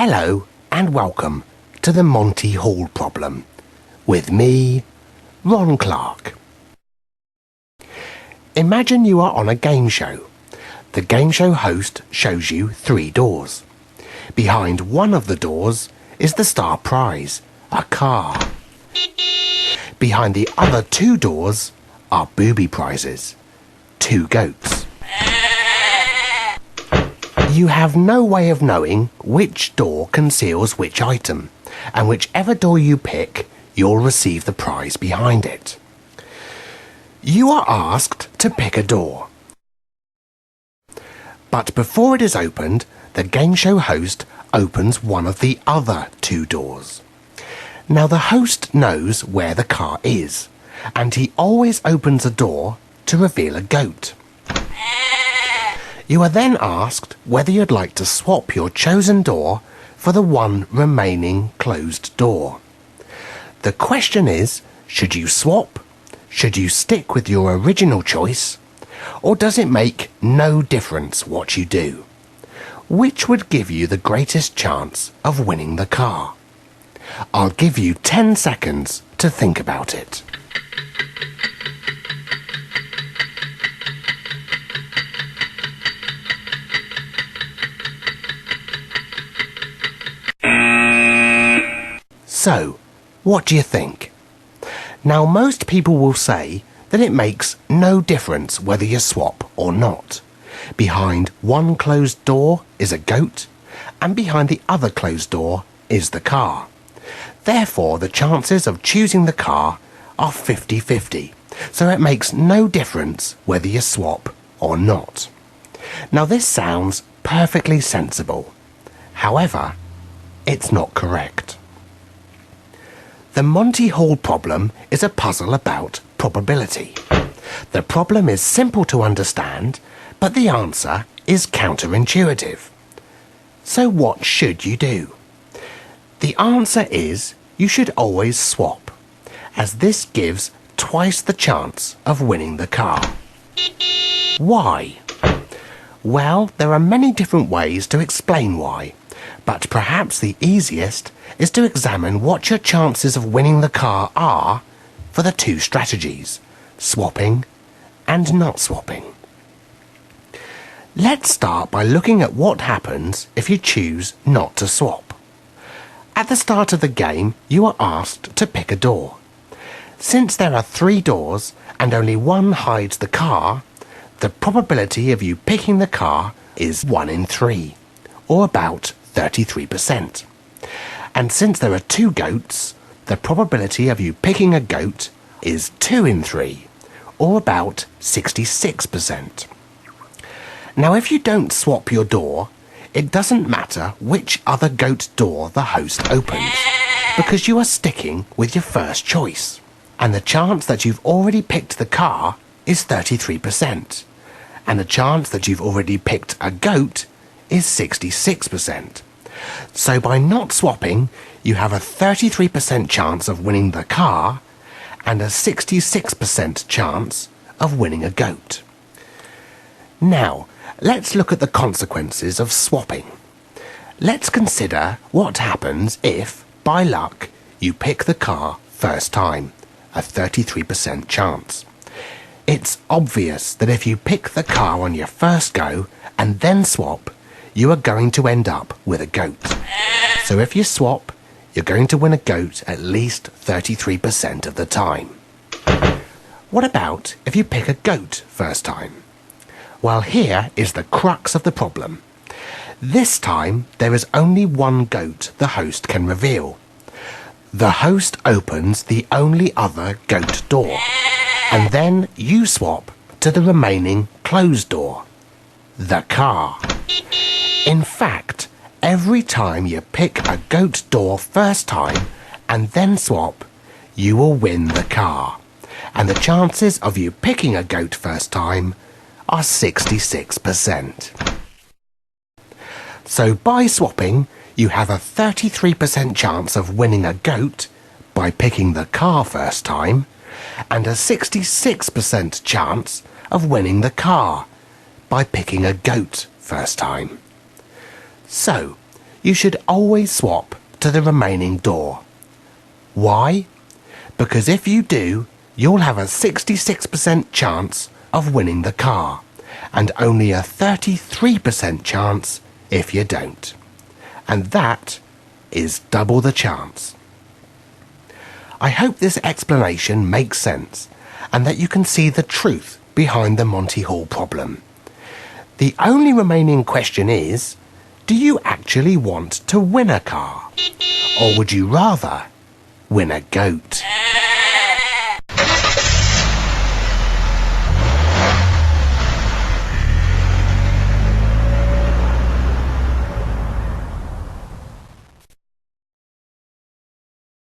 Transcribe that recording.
Hello and welcome to the Monty Hall problem with me, Ron Clarke. Imagine you are on a game show. The game show host shows you 3 doors. Behind one of the doors is the star prize, a car. Behind the other 2 doors are booby prizes, 2 goats. You have no way of knowing which door conceals which item, and whichever door you pick, you'll receive the prize behind it. You are asked to pick a door. But before it is opened, the game show host opens one of the other 2 doors. Now the host knows where the car is, and he always opens a door to reveal a goat. You are then asked whether you'd like to swap your chosen door for the one remaining closed door. The question is, should you swap? Should you stick with your original choice? Or does it make no difference what you do? Which would give you the greatest chance of winning the car? I'll give you 10 seconds to think about it. So, what do you think? Now, most people will say that it makes no difference whether you swap or not. Behind one closed door is a goat, and behind the other closed door is the car. Therefore, the chances of choosing the car are 50-50, so it makes no difference whether you swap or not. Now, this sounds perfectly sensible. However, it's not correct. The Monty Hall problem is a puzzle about probability. The problem is simple to understand, but the answer is counterintuitive. So what should you do? The answer is you should always swap, as this gives twice the chance of winning the car. Why? Well, there are many different ways to explain why, but perhaps the easiest is to examine what your chances of winning the car are for the 2 strategies, swapping and not swapping. Let's start by looking at what happens if you choose not to swap. At the start of the game, you are asked to pick a door. Since there are 3 doors and only one hides the car, the probability of you picking the car is 1 in 3, or about 33%. And since there are 2 goats, the probability of you picking a goat is 2 in 3, or about 66%. Now, if you don't swap your door, it doesn't matter which other goat door the host opens, because you are sticking with your first choice. And the chance that you've already picked the car is 33%, and the chance that you've already picked a goat is 66%. So by not swapping, you have a 33% chance of winning the car and a 66% chance of winning a goat. Now, let's look at the consequences of swapping. Let's consider what happens if, by luck, you pick the car first time, a 33% chance. It's obvious that if you pick the car on your first go and then swap, you are going to end up with a goat. So if you swap, you're going to win a goat at least 33% of the time. What about if you pick a goat first time? Well, here is the crux of the problem. This time, there is only one goat the host can reveal. The host opens the only other goat door, and then you swap to the remaining closed door, the car. In fact, every time you pick a goat door first time and then swap, you will win the car. And the chances of you picking a goat first time are 66%. So by swapping, you have a 33% chance of winning a goat by picking the car first time, and a 66% chance of winning the car by picking a goat first time. So, you should always swap to the remaining door. Why? Because if you do, you'll have a 66% chance of winning the car, and only a 33% chance if you don't. And that is double the chance. I hope this explanation makes sense, and that you can see the truth behind the Monty Hall problem. The only remaining question is, do you actually want to win a car? Or would you rather win a goat?